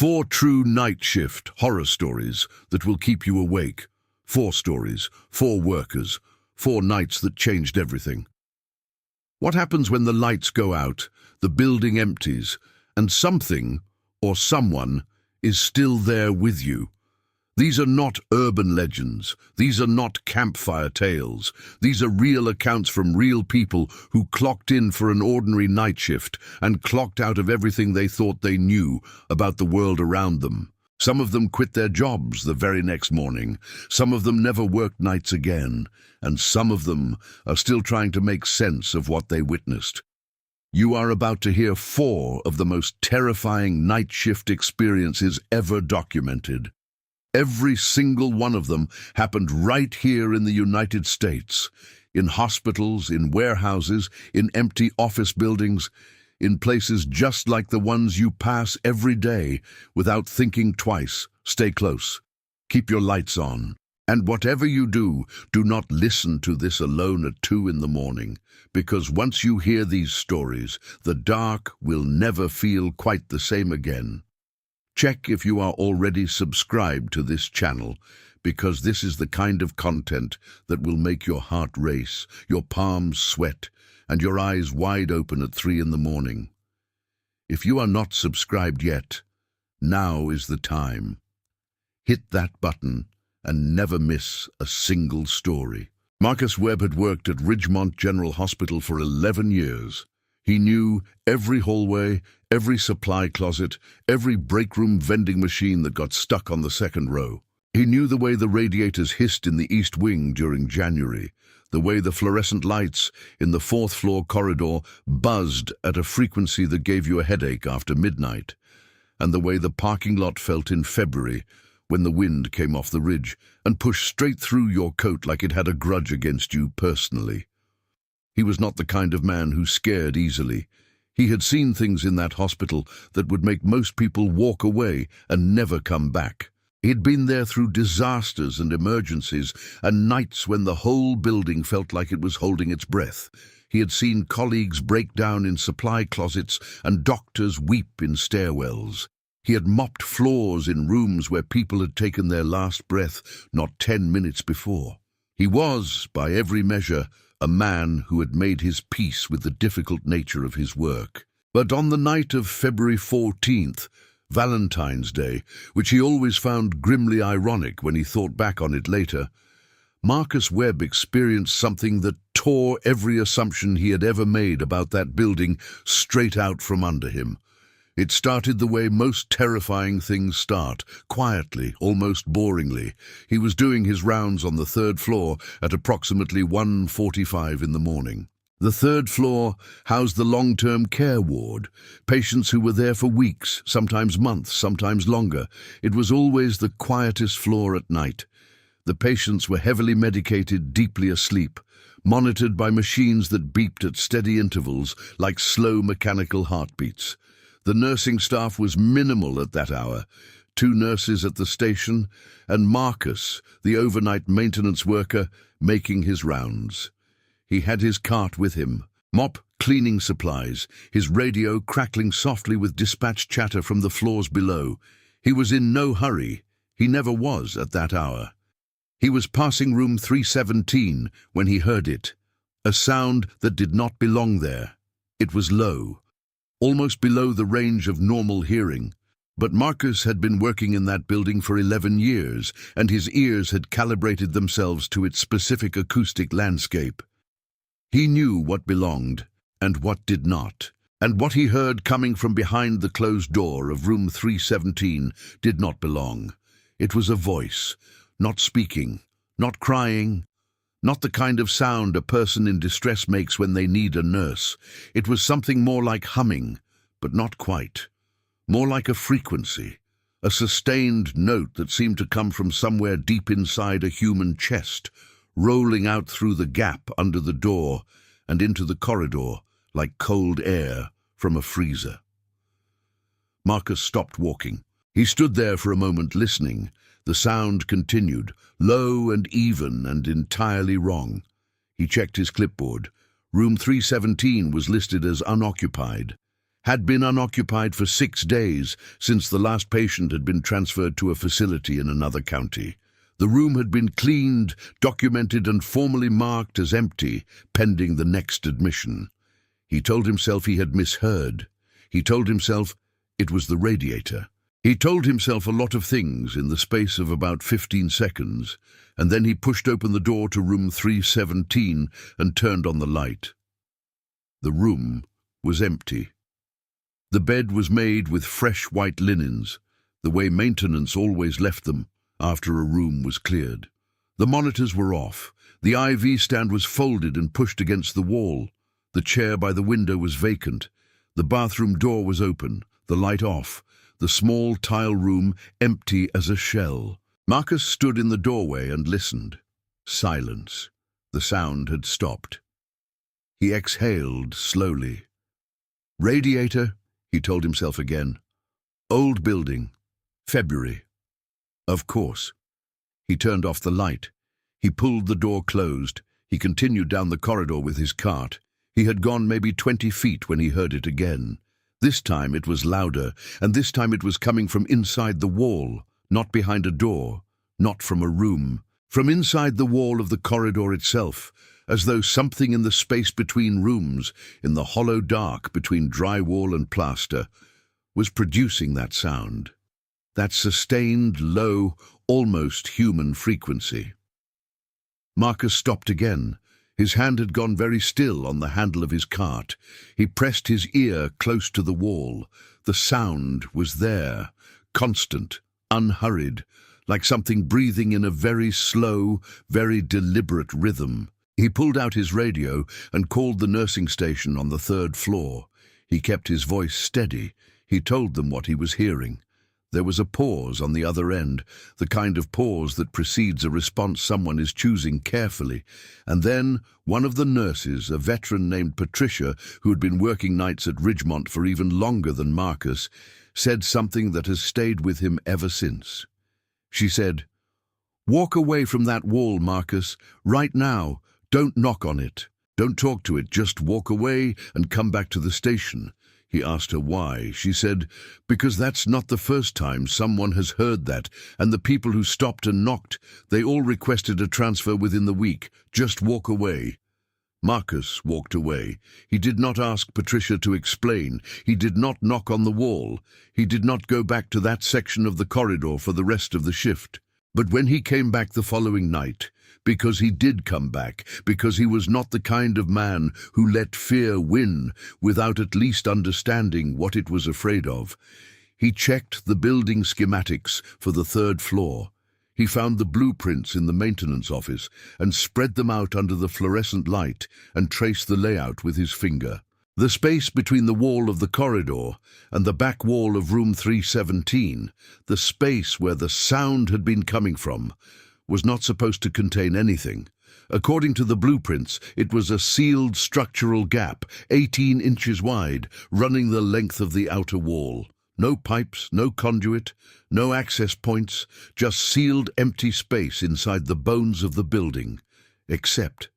4 true night shift horror stories that will keep you awake. 4 stories, 4 workers, 4 nights that changed everything. What happens when the lights go out, the building empties, and something, or someone, is still there with you? These are not urban legends. These are not campfire tales. These are real accounts from real people who clocked in for an ordinary night shift and clocked out of everything they thought they knew about the world around them. Some of them quit their jobs the very next morning. Some of them never worked nights again. And some of them are still trying to make sense of what they witnessed. You are about to hear 4 of the most terrifying night shift experiences ever documented. Every single one of them happened right here in the United States, in hospitals, in warehouses, in empty office buildings, in places just like the ones you pass every day without thinking twice. Stay close. Keep your lights on. And whatever you do, do not listen to this alone at 2 in the morning, because once you hear these stories, the dark will never feel quite the same again. Check if you are already subscribed to this channel, because this is the kind of content that will make your heart race, your palms sweat, and your eyes wide open at 3 in the morning. If you are not subscribed yet, now is the time. Hit that button and never miss a single story. Marcus Webb had worked at Ridgemont General Hospital for 11 years. He knew every hallway, every supply closet, every break-room vending machine that got stuck on the 2nd row. He knew the way the radiators hissed in the East Wing during January, the way the fluorescent lights in the 4th floor corridor buzzed at a frequency that gave you a headache after midnight, and the way the parking lot felt in February when the wind came off the ridge and pushed straight through your coat like it had a grudge against you personally. He was not the kind of man who scared easily. He had seen things in that hospital that would make most people walk away and never come back. He had been there through disasters and emergencies and nights when the whole building felt like it was holding its breath. He had seen colleagues break down in supply closets and doctors weep in stairwells. He had mopped floors in rooms where people had taken their last breath not 10 minutes before. He was, by every measure, a man who had made his peace with the difficult nature of his work. But on the night of February 14th, Valentine's Day, which he always found grimly ironic when he thought back on it later, Marcus Webb experienced something that tore every assumption he had ever made about that building straight out from under him. It started the way most terrifying things start, quietly, almost boringly. He was doing his rounds on the 3rd floor at approximately 1:45 in the morning. The 3rd floor housed the long-term care ward, patients who were there for weeks, sometimes months, sometimes longer. It was always the quietest floor at night. The patients were heavily medicated, deeply asleep, monitored by machines that beeped at steady intervals like slow mechanical heartbeats. The nursing staff was minimal at that hour, 2 nurses at the station, and Marcus, the overnight maintenance worker, making his rounds. He had his cart with him, mop, cleaning supplies, his radio crackling softly with dispatch chatter from the floors below. He was in no hurry. He never was at that hour. He was passing room 317 when he heard it, a sound that did not belong there. It was low, almost below the range of normal hearing. But Marcus had been working in that building for 11 years, and his ears had calibrated themselves to its specific acoustic landscape. He knew what belonged and what did not, and what he heard coming from behind the closed door of room 317 did not belong. It was a voice, not speaking, not crying, not the kind of sound a person in distress makes when they need a nurse. It was something more like humming, but not quite. More like a frequency, a sustained note that seemed to come from somewhere deep inside a human chest, rolling out through the gap under the door and into the corridor like cold air from a freezer. Marcus stopped walking. He stood there for a moment listening. The sound continued, low and even and entirely wrong. He checked his clipboard. Room 317 was listed as unoccupied. had been unoccupied for 6 days since the last patient had been transferred to a facility in another county. The room had been cleaned, documented, and formally marked as empty, pending the next admission. He told himself he had misheard. He told himself it was the radiator. He told himself a lot of things in the space of about 15 seconds, and then he pushed open the door to room 317 and turned on the light. The room was empty. The bed was made with fresh white linens, the way maintenance always left them after a room was cleared. The monitors were off. The IV stand was folded and pushed against the wall. The chair by the window was vacant. The bathroom door was open, the light off, the small tile room empty as a shell. Marcus stood in the doorway and listened. Silence. The sound had stopped. He exhaled slowly. Radiator, he told himself again. Old building. February. Of course. He turned off the light. He pulled the door closed. He continued down the corridor with his cart. He had gone maybe 20 feet when he heard it again. This time it was louder, and this time it was coming from inside the wall, not behind a door, not from a room. From inside the wall of the corridor itself, as though something in the space between rooms, in the hollow dark between drywall and plaster, was producing that sound. That sustained, low, almost human frequency. Marcus stopped again. His hand had gone very still on the handle of his cart. He pressed his ear close to the wall. The sound was there, constant, unhurried, like something breathing in a very slow, very deliberate rhythm. He pulled out his radio and called the nursing station on the 3rd floor. He kept his voice steady. He told them what he was hearing. There was a pause on the other end, the kind of pause that precedes a response someone is choosing carefully. And then one of the nurses, a veteran named Patricia, who had been working nights at Ridgemont for even longer than Marcus, said something that has stayed with him ever since. She said, "Walk away from that wall, Marcus, right now. Don't knock on it. Don't talk to it. Just walk away and come back to the station." He asked her why. She said, "Because that's not the first time someone has heard that, and the people who stopped and knocked, they all requested a transfer within the week. Just walk away." Marcus walked away. He did not ask Patricia to explain. He did not knock on the wall. He did not go back to that section of the corridor for the rest of the shift. But when he came back the following night, because he did come back, because he was not the kind of man who let fear win without at least understanding what it was afraid of, he checked the building schematics for the 3rd floor. He found the blueprints in the maintenance office and spread them out under the fluorescent light and traced the layout with his finger. The space between the wall of the corridor and the back wall of room 317, the space where the sound had been coming from, was not supposed to contain anything. According to the blueprints, it was a sealed structural gap, 18 inches wide, running the length of the outer wall. No pipes, no conduit, no access points, just sealed empty space inside the bones of the building. Except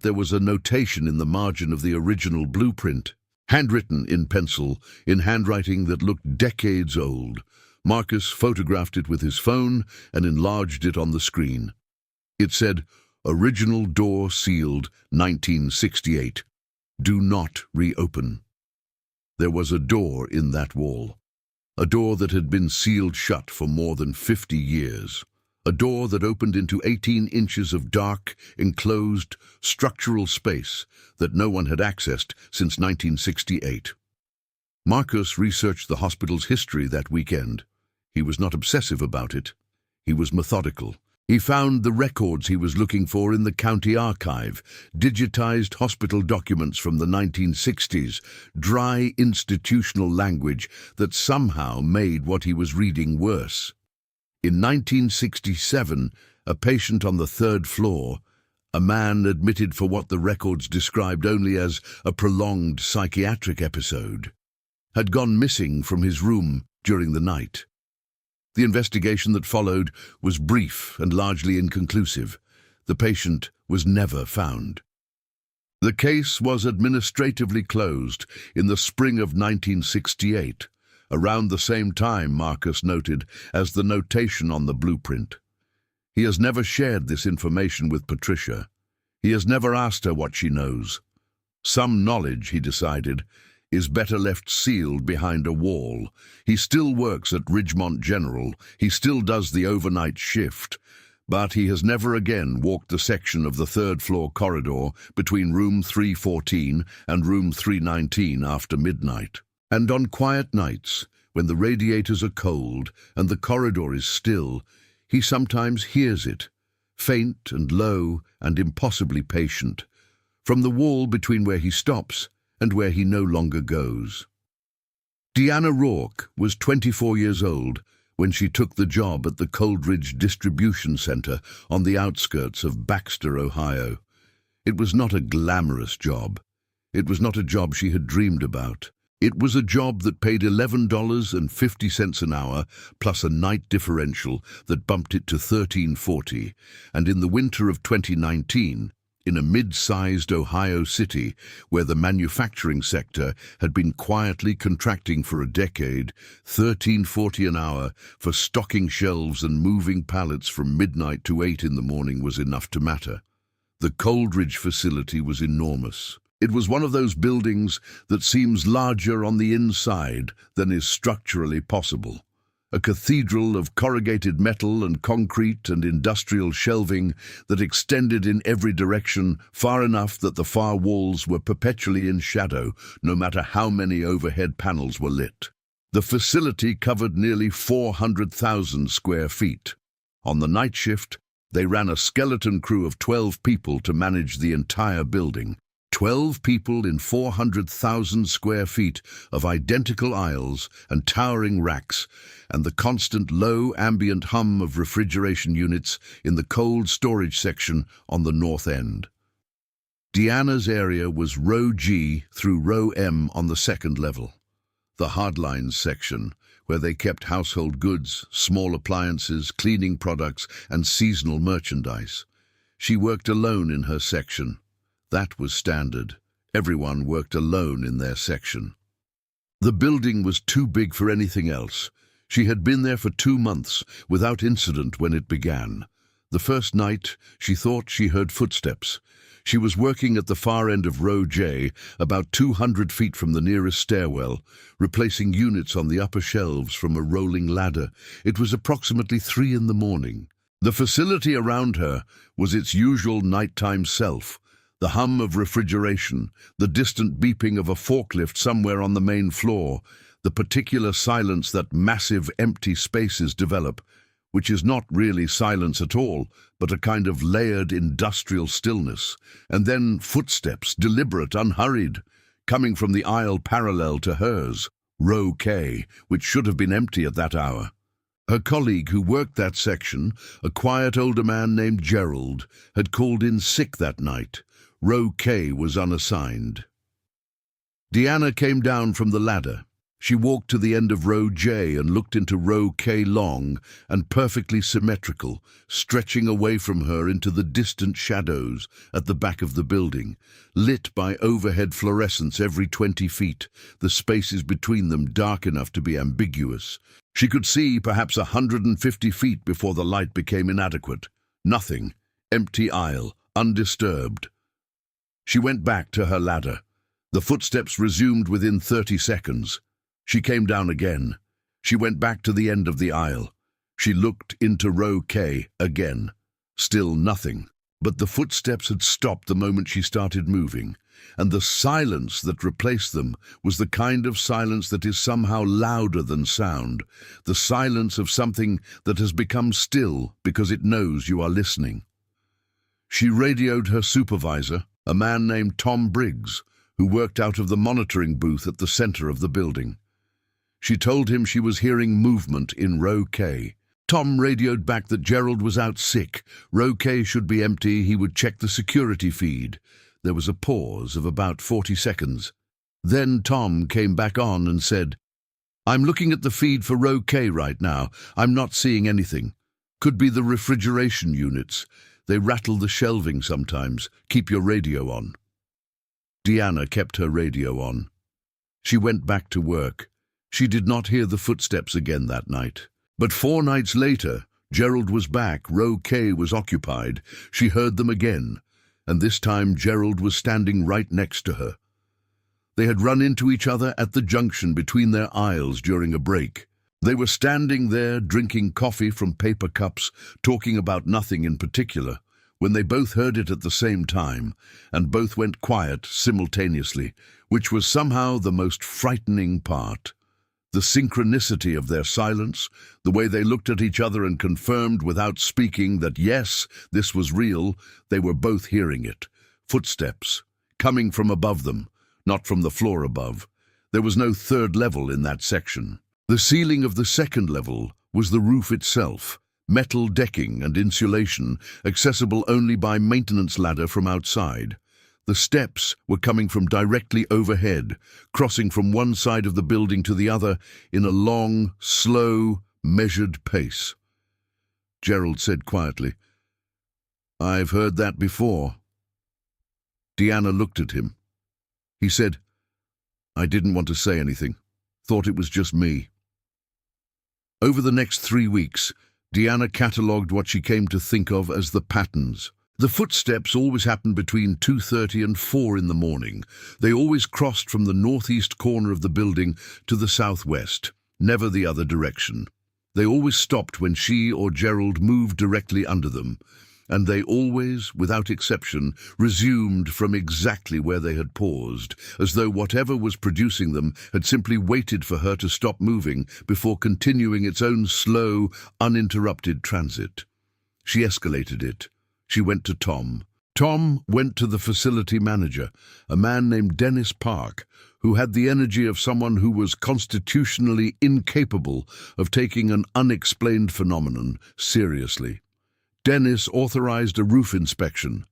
there was a notation in the margin of the original blueprint, handwritten in pencil, in handwriting that looked decades old. Marcus photographed it with his phone and enlarged it on the screen. It said, "Original door sealed, 1968. Do not reopen." There was a door in that wall. A door that had been sealed shut for more than 50 years. A door that opened into 18 inches of dark, enclosed, structural space that no one had accessed since 1968. Marcus researched the hospital's history that weekend. He was not obsessive about it. He was methodical. He found the records he was looking for in the county archive, digitized hospital documents from the 1960s, dry institutional language that somehow made what he was reading worse. In 1967, a patient on the 3rd floor, a man admitted for what the records described only as a prolonged psychiatric episode, had gone missing from his room during the night. The investigation that followed was brief and largely inconclusive. The patient was never found. The case was administratively closed in the spring of 1968, around the same time, Marcus noted, as the notation on the blueprint. He has never shared this information with Patricia. He has never asked her what she knows. Some knowledge, he decided, is better left sealed behind a wall. He still works at Ridgemont General. He still does the overnight shift. But he has never again walked the section of the third-floor corridor between room 314 and room 319 after midnight. And on quiet nights, when the radiators are cold and the corridor is still, he sometimes hears it, faint and low and impossibly patient, from the wall between where he stops and where he no longer goes. Deanna Rourke was 24 years old when she took the job at the Coldridge Distribution Center on the outskirts of Baxter, Ohio. It was not a glamorous job. It was not a job she had dreamed about. It was a job that paid $11.50 an hour, plus a night differential that bumped it to $13.40, and in the winter of 2019, in a mid-sized Ohio city where the manufacturing sector had been quietly contracting for a decade, $13.40 an hour for stocking shelves and moving pallets from midnight to 8 in the morning was enough to matter. The Coldridge facility was enormous. It was one of those buildings that seems larger on the inside than is structurally possible. A cathedral of corrugated metal and concrete and industrial shelving that extended in every direction far enough that the far walls were perpetually in shadow, no matter how many overhead panels were lit. The facility covered nearly 400,000 square feet. On the night shift, they ran a skeleton crew of 12 people to manage the entire building. 12 people in 400,000 square feet of identical aisles and towering racks, and the constant low ambient hum of refrigeration units in the cold storage section on the north end. Deanna's area was row G through row M on the second level, the hardlines section, where they kept household goods, small appliances, cleaning products, and seasonal merchandise. She worked alone in her section. That was standard. Everyone worked alone in their section. The building was too big for anything else. She had been there for 2 months without incident when it began. The first night, she thought she heard footsteps. She was working at the far end of row J, about 200 feet from the nearest stairwell, replacing units on the upper shelves from a rolling ladder. It was approximately 3 in the morning. The facility around her was its usual nighttime self. The hum of refrigeration, the distant beeping of a forklift somewhere on the main floor, the particular silence that massive empty spaces develop, which is not really silence at all, but a kind of layered industrial stillness, and then footsteps, deliberate, unhurried, coming from the aisle parallel to hers, row K, which should have been empty at that hour. Her colleague who worked that section, a quiet older man named Gerald, had called in sick that night. Row K was unassigned. Deanna came down from the ladder. She walked to the end of row J and looked into row K, long and perfectly symmetrical, stretching away from her into the distant shadows at the back of the building, lit by overhead fluorescence every 20 feet, the spaces between them dark enough to be ambiguous. She could see perhaps 150 feet before the light became inadequate. Nothing. Empty aisle, undisturbed. She went back to her ladder. The footsteps resumed within 30 seconds. She came down again. She went back to the end of the aisle. She looked into row K again. Still nothing. But the footsteps had stopped the moment she started moving, and the silence that replaced them was the kind of silence that is somehow louder than sound, the silence of something that has become still because it knows you are listening. She radioed her supervisor, a man named Tom Briggs, who worked out of the monitoring booth at the center of the building. She told him she was hearing movement in row K. Tom radioed back that Gerald was out sick. Row K should be empty. He would check the security feed. There was a pause of about 40 seconds. Then Tom came back on and said, "I'm looking at the feed for row K right now. I'm not seeing anything. Could be the refrigeration units. They rattle the shelving sometimes. Keep your radio on." Deanna kept her radio on. She went back to work. She did not hear the footsteps again that night. But 4 nights later, Gerald was back. Row K was occupied. She heard them again, and this time Gerald was standing right next to her. They had run into each other at the junction between their aisles during a break. They were standing there drinking coffee from paper cups, talking about nothing in particular, when they both heard it at the same time, and both went quiet simultaneously, which was somehow the most frightening part. The synchronicity of their silence, the way they looked at each other and confirmed without speaking that yes, this was real, they were both hearing it. Footsteps, coming from above them, not from the floor above. There was no third level in that section. The ceiling of the second level was the roof itself, metal decking and insulation, accessible only by maintenance ladder from outside. The steps were coming from directly overhead, crossing from one side of the building to the other in a long, slow, measured pace. Gerald said quietly, "I've heard that before." Deanna looked at him. He said, "I didn't want to say anything. Thought it was just me." Over the next 3 weeks, Deanna catalogued what she came to think of as the patterns. The footsteps always happened between 2:30 and 4 in the morning. They always crossed from the northeast corner of the building to the southwest, never the other direction. They always stopped when she or Gerald moved directly under them, and they always, without exception, resumed from exactly where they had paused, as though whatever was producing them had simply waited for her to stop moving before continuing its own slow, uninterrupted transit. She escalated it. She went to Tom. Tom went to the facility manager, a man named Dennis Park, who had the energy of someone who was constitutionally incapable of taking an unexplained phenomenon seriously. Dennis authorized a roof inspection.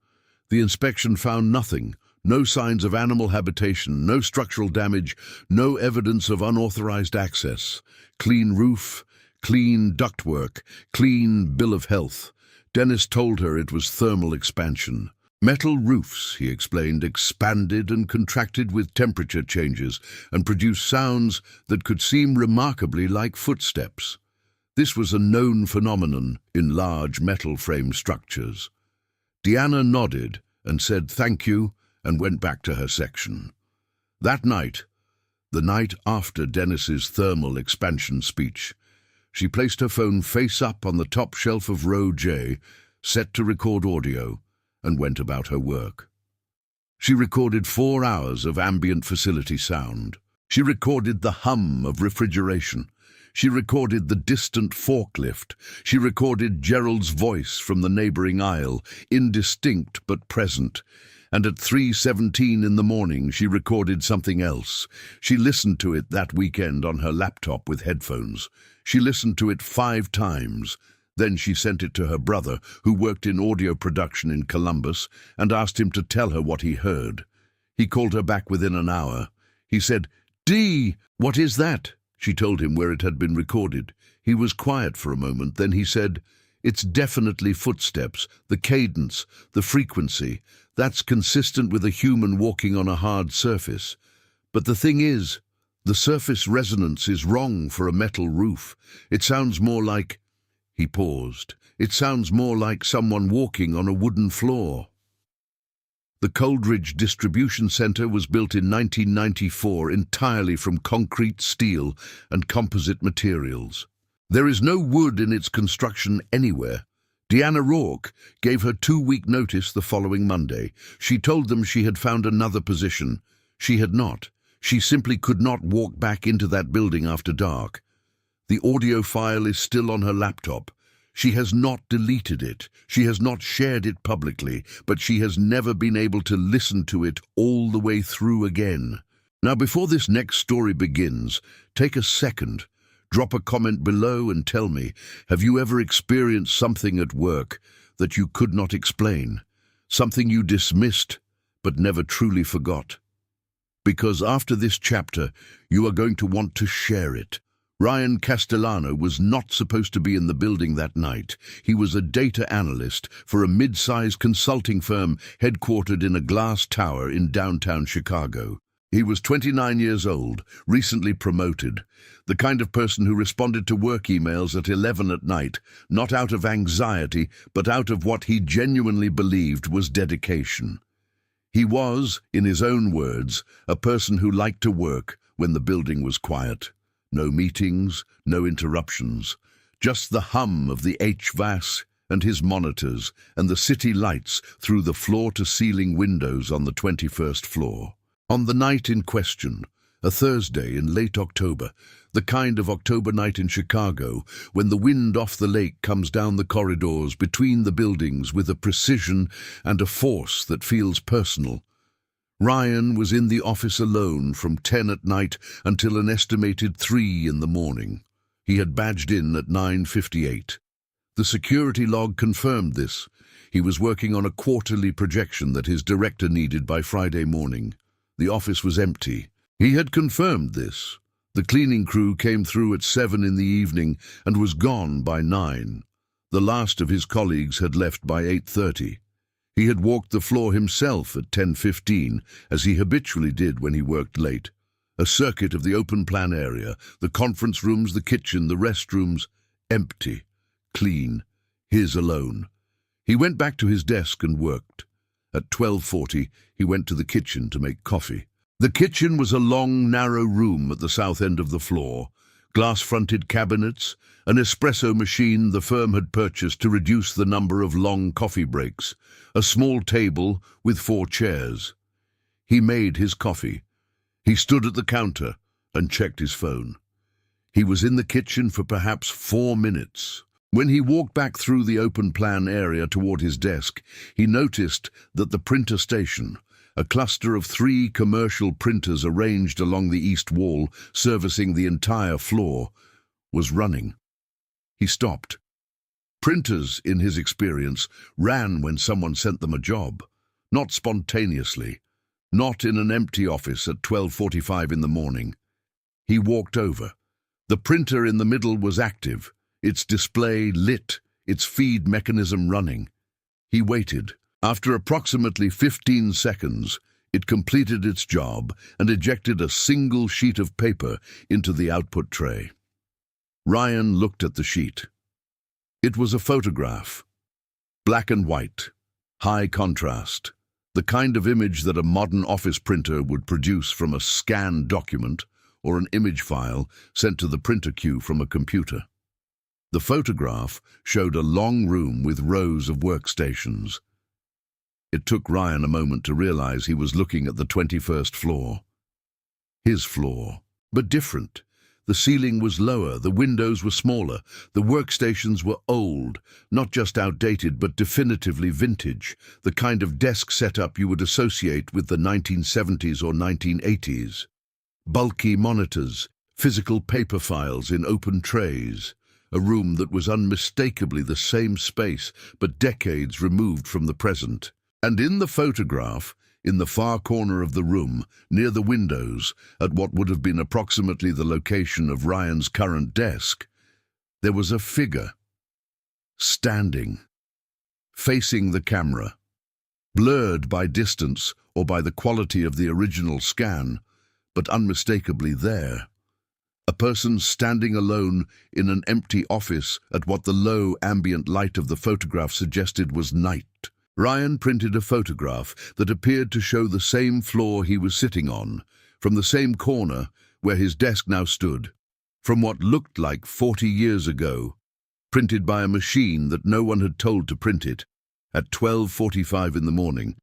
The inspection found nothing, no signs of animal habitation, no structural damage, no evidence of unauthorized access. Clean roof, clean ductwork, clean bill of health. Dennis told her it was thermal expansion. Metal roofs, he explained, expanded and contracted with temperature changes and produced sounds that could seem remarkably like footsteps. This was a known phenomenon in large metal frame structures. Deanna nodded and said thank you and went back to her section. That night, the night after Dennis's thermal expansion speech, she placed her phone face up on the top shelf of row J, set to record audio, and went about her work. She recorded 4 hours of ambient facility sound. She recorded the hum of refrigeration. She recorded the distant forklift. She recorded Gerald's voice from the neighboring aisle, indistinct but present. And at 3:17 in the morning, she recorded something else. She listened to it that weekend on her laptop with headphones. She listened to it 5 times. Then she sent it to her brother, who worked in audio production in Columbus, and asked him to tell her what he heard. He called her back within an hour. He said, "Dee, what is that?" She told him where it had been recorded. He was quiet for a moment. Then he said, "It's definitely footsteps, the cadence, the frequency. That's consistent with a human walking on a hard surface. But the thing is, the surface resonance is wrong for a metal roof. It sounds more like..." He paused. "It sounds more like someone walking on a wooden floor." The Coldridge Distribution Center was built in 1994 entirely from concrete, steel, and composite materials. There is no wood in its construction anywhere. Deanna Rourke gave her 2-week notice the following Monday. She told them she had found another position. She had not. She simply could not walk back into that building after dark. The audio file is still on her laptop. She has not deleted it. She has not shared it publicly, but she has never been able to listen to it all the way through again. Now, before this next story begins, take a second, drop a comment below and tell me, have you ever experienced something at work that you could not explain? Something you dismissed but never truly forgot? Because after this chapter, you are going to want to share it. Ryan Castellano was not supposed to be in the building that night. He was a data analyst for a mid-sized consulting firm headquartered in a glass tower in downtown Chicago. He was 29 years old, recently promoted, the kind of person who responded to work emails at 11 at night, not out of anxiety, but out of what he genuinely believed was dedication. He was, in his own words, a person who liked to work when the building was quiet. No meetings, no interruptions, just the hum of the HVAC and his monitors and the city lights through the floor-to-ceiling windows on the 21st floor. On the night in question, a Thursday in late October, the kind of October night in Chicago when the wind off the lake comes down the corridors between the buildings with a precision and a force that feels personal, Ryan was in the office alone from 10 at night until an estimated 3 in the morning. He had badged in at 9:58. The security log confirmed this. He was working on a quarterly projection that his director needed by Friday morning. The office was empty. He had confirmed this. The cleaning crew came through at 7 in the evening and was gone by 9. The last of his colleagues had left by 8:30. He had walked the floor himself at 10:15, as he habitually did when he worked late. A circuit of the open-plan area, the conference rooms, the kitchen, the restrooms, empty, clean, his alone. He went back to his desk and worked. At 12:40, he went to the kitchen to make coffee. The kitchen was a long, narrow room at the south end of the floor. Glass-fronted cabinets, an espresso machine the firm had purchased to reduce the number of long coffee breaks, a small table with 4 chairs. He made his coffee. He stood at the counter and checked his phone. He was in the kitchen for perhaps 4 minutes. When he walked back through the open-plan area toward his desk, he noticed that the printer station, a cluster of 3 commercial printers arranged along the east wall, servicing the entire floor, was running. He stopped. Printers, in his experience, ran when someone sent them a job, not spontaneously, not in an empty office at 12:45 in the morning. He walked over. The printer in the middle was active, its display lit, its feed mechanism running. He waited. After approximately 15 seconds, it completed its job and ejected a single sheet of paper into the output tray. Ryan looked at the sheet. It was a photograph. Black and white, high contrast, the kind of image that a modern office printer would produce from a scanned document or an image file sent to the printer queue from a computer. The photograph showed a long room with rows of workstations. It took Ryan a moment to realize he was looking at the 21st floor. His floor, but different. The ceiling was lower, the windows were smaller, the workstations were old, not just outdated but definitively vintage, the kind of desk setup you would associate with the 1970s or 1980s. Bulky monitors, physical paper files in open trays, a room that was unmistakably the same space but decades removed from the present. And in the photograph, in the far corner of the room, near the windows, at what would have been approximately the location of Ryan's current desk, there was a figure, standing, facing the camera, blurred by distance or by the quality of the original scan, but unmistakably there. A person standing alone in an empty office at what the low ambient light of the photograph suggested was night. Ryan printed a photograph that appeared to show the same floor he was sitting on, from the same corner where his desk now stood, from what looked like 40 years ago, printed by a machine that no one had told to print it, at 12:45 in the morning,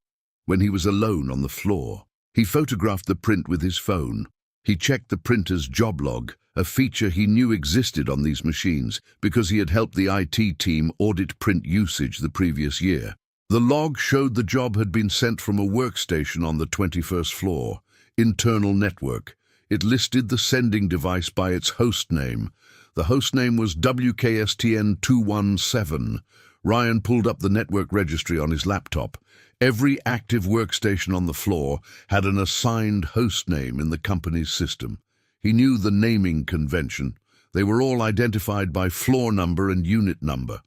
when he was alone on the floor. He photographed the print with his phone. He checked the printer's job log, a feature he knew existed on these machines because he had helped the IT team audit print usage the previous year. The log showed the job had been sent from a workstation on the 21st floor, internal network. It listed the sending device by its host name. The host name was WKSTN217. Ryan pulled up the network registry on his laptop. Every active workstation on the floor had an assigned host name in the company's system. He knew the naming convention. They were all identified by floor number and unit number.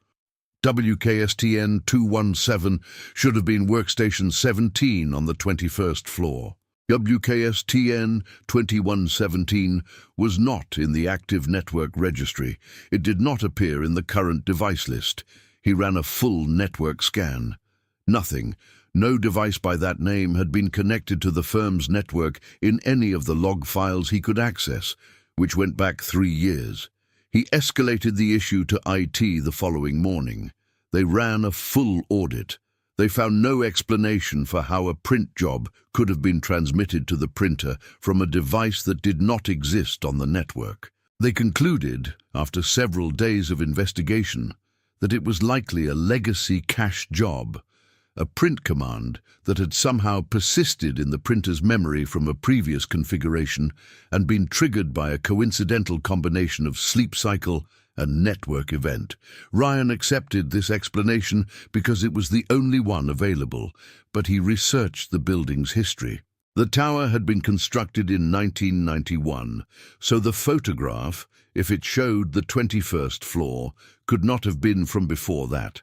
WKSTN 217 should have been workstation 17 on the 21st floor. WKSTN 2117 was not in the active network registry. It did not appear in the current device list. He ran a full network scan. Nothing, no device by that name had been connected to the firm's network in any of the log files he could access, which went back 3 years. He escalated the issue to IT the following morning. They ran a full audit. They found no explanation for how a print job could have been transmitted to the printer from a device that did not exist on the network. They concluded, after several days of investigation, that it was likely a legacy cache job, a print command that had somehow persisted in the printer's memory from a previous configuration and been triggered by a coincidental combination of sleep cycle and network event. Ryan accepted this explanation because it was the only one available, but he researched the building's history. The tower had been constructed in 1991, so the photograph, if it showed the 21st floor, could not have been from before that.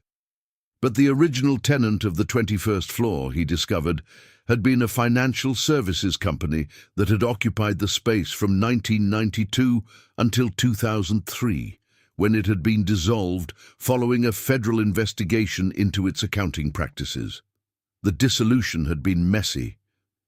But the original tenant of the 21st floor, he discovered, had been a financial services company that had occupied the space from 1992 until 2003, when it had been dissolved following a federal investigation into its accounting practices. The dissolution had been messy.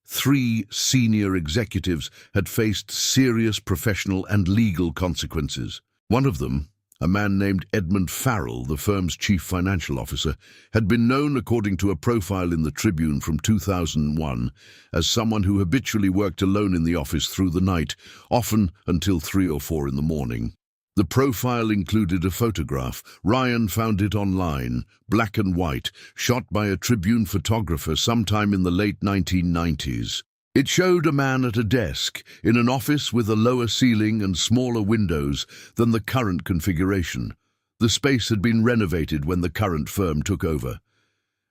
3 senior executives had faced serious professional and legal consequences. One of them, a man named Edmund Farrell, the firm's chief financial officer, had been known, according to a profile in the Tribune from 2001, as someone who habitually worked alone in the office through the night, often until 3 or 4 in the morning. The profile included a photograph. Ryan found it online, black and white, shot by a Tribune photographer sometime in the late 1990s. It showed a man at a desk, in an office with a lower ceiling and smaller windows than the current configuration. The space had been renovated when the current firm took over.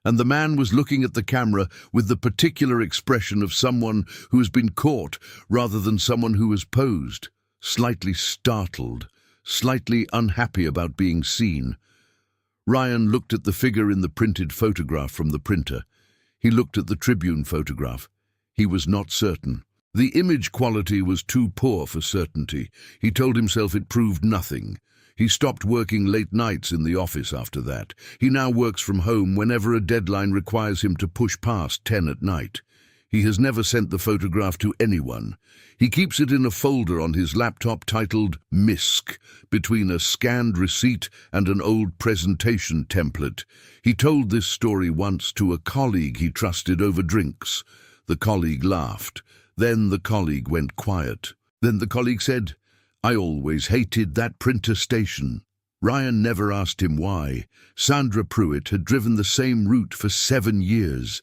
And the man was looking at the camera with the particular expression of someone who has been caught rather than someone who has posed, slightly startled, slightly unhappy about being seen. Ryan looked at the figure in the printed photograph from the printer. He looked at the Tribune photograph. He was not certain. The image quality was too poor for certainty. He told himself it proved nothing. He stopped working late nights in the office after that. He now works from home whenever a deadline requires him to push past 10 at night. He has never sent the photograph to anyone. He keeps it in a folder on his laptop titled MISC, between a scanned receipt and an old presentation template. He told this story once to a colleague he trusted over drinks. The colleague laughed. Then the colleague went quiet. Then the colleague said, "I always hated that printer station." Ryan never asked him why. Sandra Pruitt had driven the same route for 7 years.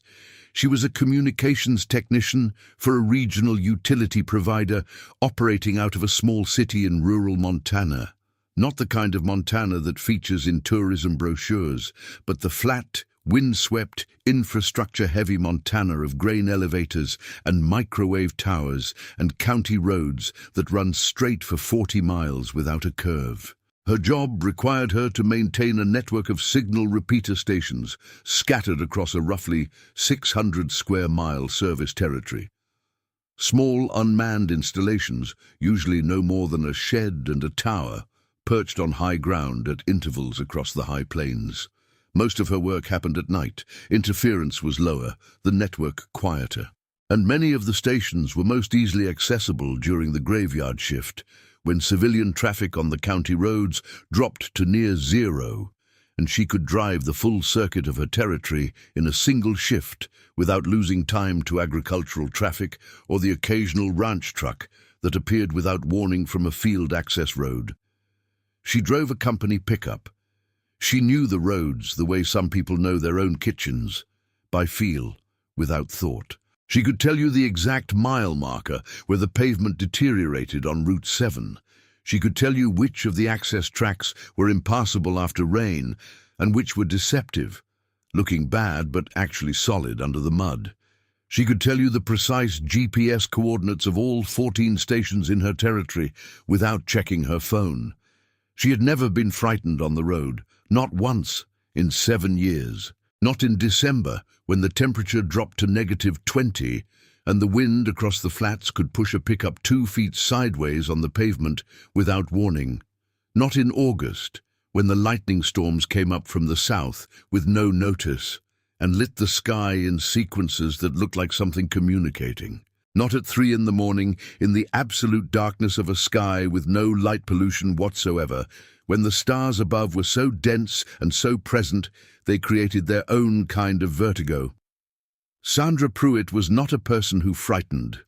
She was a communications technician for a regional utility provider operating out of a small city in rural Montana. Not the kind of Montana that features in tourism brochures, but the flat, windswept, infrastructure-heavy Montana of grain elevators and microwave towers and county roads that run straight for 40 miles without a curve. Her job required her to maintain a network of signal repeater stations scattered across a roughly 600-square-mile service territory. Small, unmanned installations, usually no more than a shed and a tower, perched on high ground at intervals across the high plains. Most of her work happened at night. Interference was lower, the network quieter. And many of the stations were most easily accessible during the graveyard shift, when civilian traffic on the county roads dropped to near zero, and she could drive the full circuit of her territory in a single shift without losing time to agricultural traffic or the occasional ranch truck that appeared without warning from a field access road. She drove a company pickup. She knew the roads the way some people know their own kitchens, by feel, without thought. She could tell you the exact mile marker where the pavement deteriorated on Route 7. She could tell you which of the access tracks were impassable after rain and which were deceptive, looking bad but actually solid under the mud. She could tell you the precise GPS coordinates of all 14 stations in her territory without checking her phone. She had never been frightened on the road, not once in 7 years. Not in December, when the temperature dropped to -20 and the wind across the flats could push a pickup 2 feet sideways on the pavement without warning. Not in August, when the lightning storms came up from the south with no notice and lit the sky in sequences that looked like something communicating. Not at 3 in the morning, in the absolute darkness of a sky with no light pollution whatsoever, when the stars above were so dense and so present they created their own kind of vertigo. Sandra Pruitt was not a person who frightened.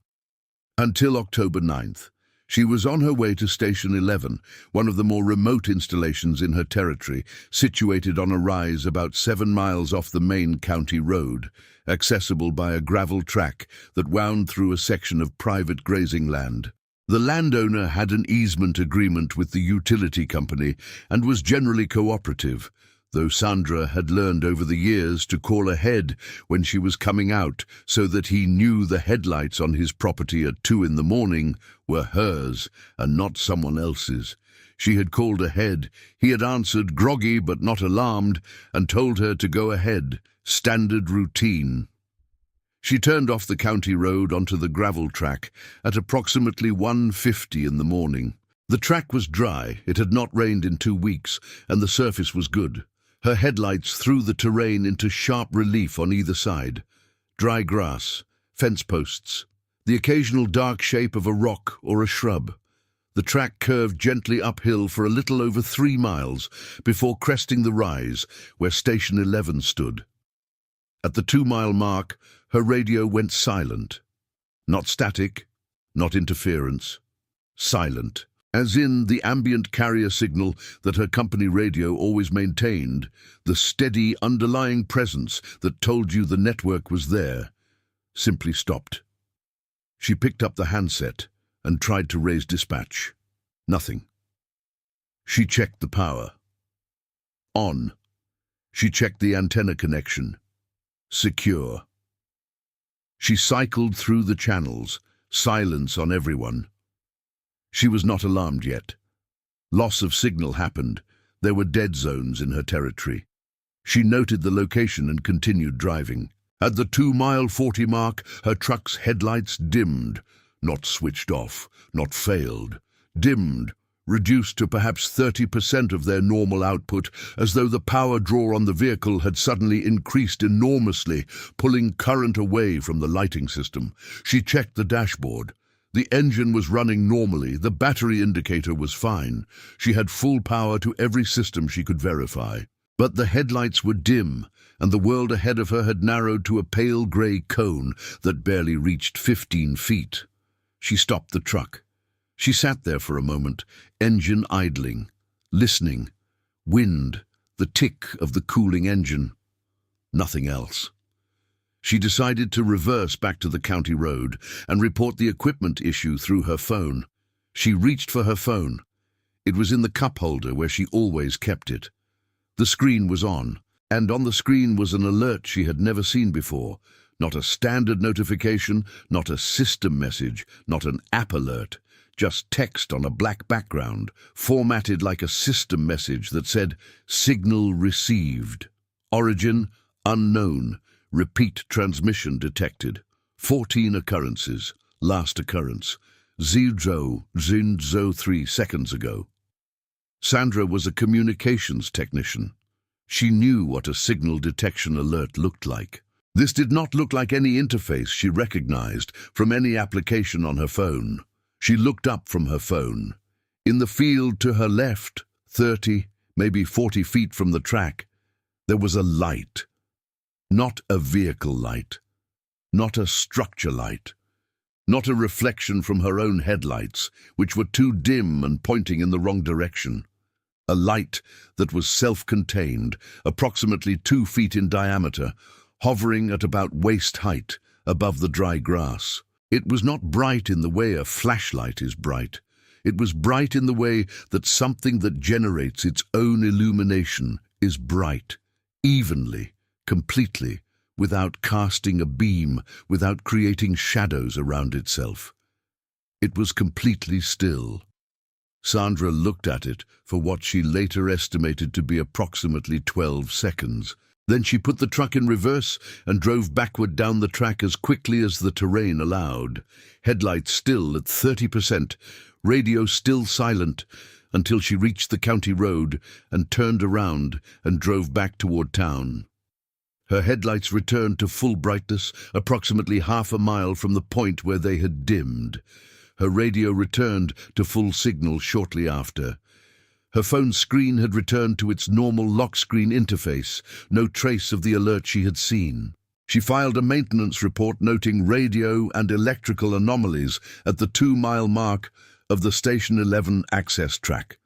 Until October 9th. She was on her way to Station 11, one of the more remote installations in her territory, situated on a rise about 7 miles off the main county road, accessible by a gravel track that wound through a section of private grazing land. The landowner had an easement agreement with the utility company and was generally cooperative, though Sandra had learned over the years to call ahead when she was coming out so that he knew the headlights on his property at 2 in the morning were hers and not someone else's. She had called ahead. He had answered, groggy but not alarmed, and told her to go ahead. Standard routine. She turned off the county road onto the gravel track at approximately 1:50 in the morning. The track was dry, it had not rained in 2 weeks, and the surface was good. Her headlights threw the terrain into sharp relief on either side. Dry grass, fence posts, the occasional dark shape of a rock or a shrub. The track curved gently uphill for a little over 3 miles before cresting the rise where Station 11 stood. At the 2-mile mark, her radio went silent. Not static, not interference. Silent. As in the ambient carrier signal that her company radio always maintained, the steady underlying presence that told you the network was there, simply stopped. She picked up the handset and tried to raise dispatch. Nothing. She checked the power. On. She checked the antenna connection. Secure. She cycled through the channels, silence on everyone. She was not alarmed yet. Loss of signal happened. There were dead zones in her territory. She noted the location and continued driving. At the 2-mile 40 mark, her truck's headlights dimmed, not switched off, not failed, dimmed, reduced to perhaps 30% of their normal output, as though the power draw on the vehicle had suddenly increased enormously, pulling current away from the lighting system. She checked the dashboard. The engine was running normally, the battery indicator was fine. She had full power to every system she could verify. But the headlights were dim, and the world ahead of her had narrowed to a pale grey cone that barely reached 15 feet. She stopped the truck. She sat there for a moment, engine idling, listening. Wind, the tick of the cooling engine. Nothing else. She decided to reverse back to the county road and report the equipment issue through her phone. She reached for her phone. It was in the cup holder where she always kept it. The screen was on, and on the screen was an alert she had never seen before. Not a standard notification, not a system message, not an app alert. Just text on a black background, formatted like a system message that said, "Signal received. Origin unknown. Repeat transmission detected. 14 occurrences. Last occurrence. 0.03 seconds ago." Sandra was a communications technician. She knew what a signal detection alert looked like. This did not look like any interface she recognized from any application on her phone. She looked up from her phone. In the field to her left, 30, maybe 40 feet from the track, there was a light. Not a vehicle light. Not a structure light. Not a reflection from her own headlights, which were too dim and pointing in the wrong direction. A light that was self-contained, approximately 2 feet in diameter, hovering at about waist height above the dry grass. It was not bright in the way a flashlight is bright. It was bright in the way that something that generates its own illumination is bright, evenly, completely, without casting a beam, without creating shadows around itself. It was completely still. Sandra looked at it for what she later estimated to be approximately 12 seconds. Then she put the truck in reverse and drove backward down the track as quickly as the terrain allowed. Headlights still at 30%, radio still silent, until she reached the county road and turned around and drove back toward town. Her headlights returned to full brightness approximately half a mile from the point where they had dimmed. Her radio returned to full signal shortly after. Her phone screen had returned to its normal lock screen interface, no trace of the alert she had seen. She filed a maintenance report noting radio and electrical anomalies at the 2-mile mark of the Station 11 access track.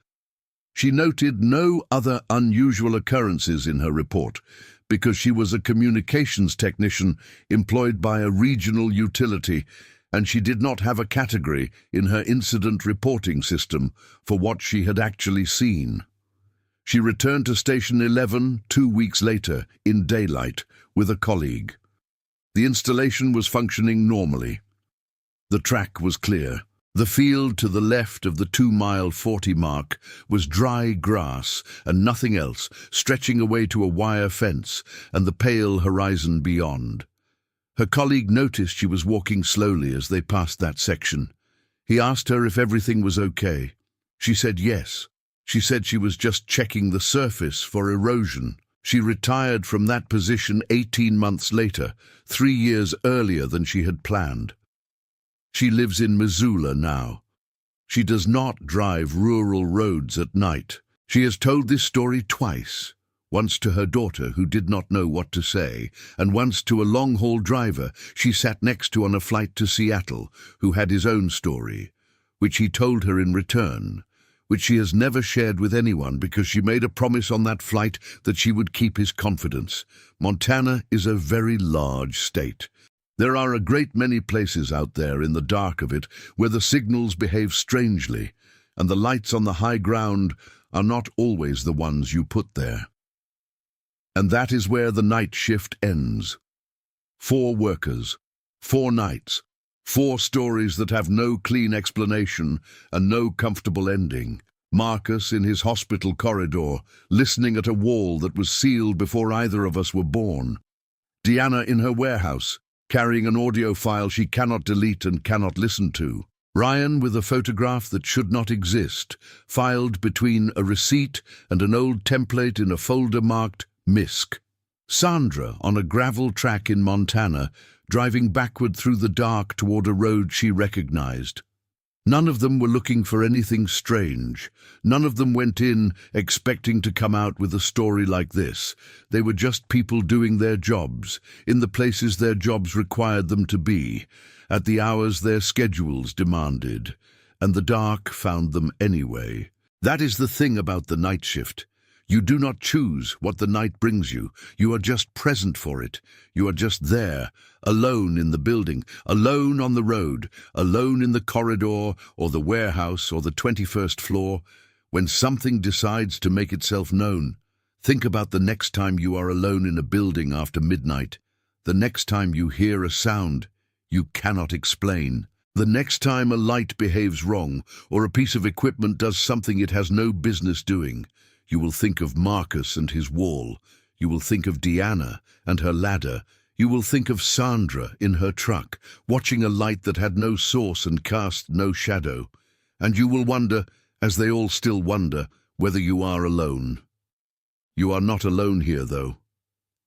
She noted no other unusual occurrences in her report because she was a communications technician employed by a regional utility, and she did not have a category in her incident reporting system for what she had actually seen. She returned to Station 11 2 weeks later, in daylight, with a colleague. The installation was functioning normally. The track was clear. The field to the left of the 2-mile 40 mark was dry grass and nothing else, stretching away to a wire fence and the pale horizon beyond. Her colleague noticed she was walking slowly as they passed that section. He asked her if everything was okay. She said yes. She said she was just checking the surface for erosion. She retired from that position 18 months later, 3 years earlier than she had planned. She lives in Missoula now. She does not drive rural roads at night. She has told this story twice. Once to her daughter, who did not know what to say, and once to a long-haul driver she sat next to on a flight to Seattle, who had his own story, which he told her in return, which she has never shared with anyone because she made a promise on that flight that she would keep his confidence. Montana is a very large state. There are a great many places out there in the dark of it where the signals behave strangely, and the lights on the high ground are not always the ones you put there. And that is where the night shift ends. 4 workers, 4 nights, 4 stories that have no clean explanation and no comfortable ending. Marcus in his hospital corridor, listening at a wall that was sealed before either of us were born. Deanna in her warehouse, carrying an audio file she cannot delete and cannot listen to. Ryan with a photograph that should not exist, filed between a receipt and an old template in a folder marked MISC. Sandra on a gravel track in Montana, driving backward through the dark toward a road she recognized. None of them were looking for anything strange. None of them went in expecting to come out with a story like this. They were just people doing their jobs, in the places their jobs required them to be, at the hours their schedules demanded, and the dark found them anyway. That is the thing about the night shift. You do not choose what the night brings you. You are just present for it. You are just there, alone in the building, alone on the road, alone in the corridor or the warehouse or the 21st floor. When something decides to make itself known, think about the next time you are alone in a building after midnight, the next time you hear a sound you cannot explain, the next time a light behaves wrong or a piece of equipment does something it has no business doing. You will think of Marcus and his wall. You will think of Deanna and her ladder. You will think of Sandra in her truck, watching a light that had no source and cast no shadow. And you will wonder, as they all still wonder, whether you are alone. You are not alone here, though.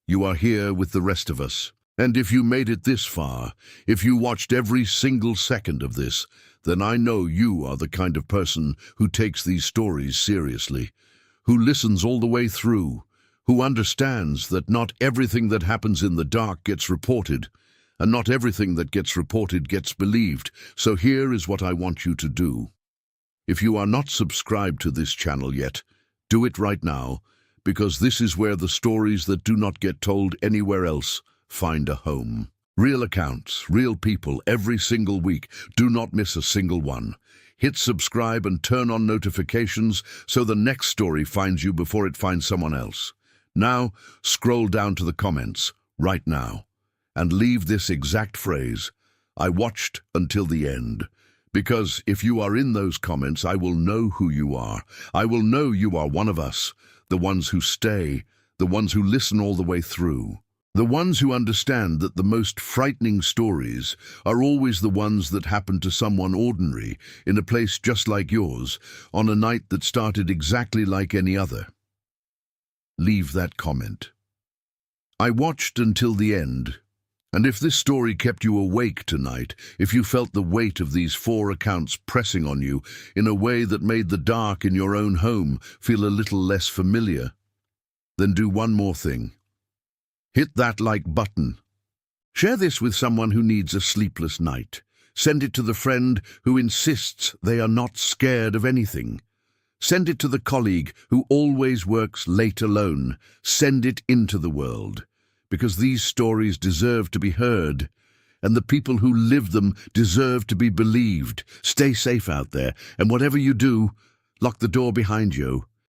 You are here with the rest of us. And if you made it this far, if you watched every single second of this, then I know you are the kind of person who takes these stories seriously, who listens all the way through, who understands that not everything that happens in the dark gets reported, and not everything that gets reported gets believed. So here is what I want you to do. If you are not subscribed to this channel yet, do it right now, because this is where the stories that do not get told anywhere else find a home. Real accounts, real people, every single week. Do not miss a single one. Hit subscribe and turn on notifications so the next story finds you before it finds someone else. Now, scroll down to the comments. right now, and leave this exact phrase, "I watched until the end." Because if you are in those comments, I will know who you are. I will know you are one of us, the ones who stay, the ones who listen all the way through. The ones who understand that the most frightening stories are always the ones that happen to someone ordinary, in a place just like yours, on a night that started exactly like any other. Leave that comment. I watched until the end. And if this story kept you awake tonight, if you felt the weight of these 4 accounts pressing on you in a way that made the dark in your own home feel a little less familiar, then do one more thing. Hit that like button. Share this with someone who needs a sleepless night. Send it to the friend who insists they are not scared of anything. Send it to the colleague who always works late alone. Send it into the world. Because these stories deserve to be heard, and the people who live them deserve to be believed. Stay safe out there, and whatever you do, lock the door behind you.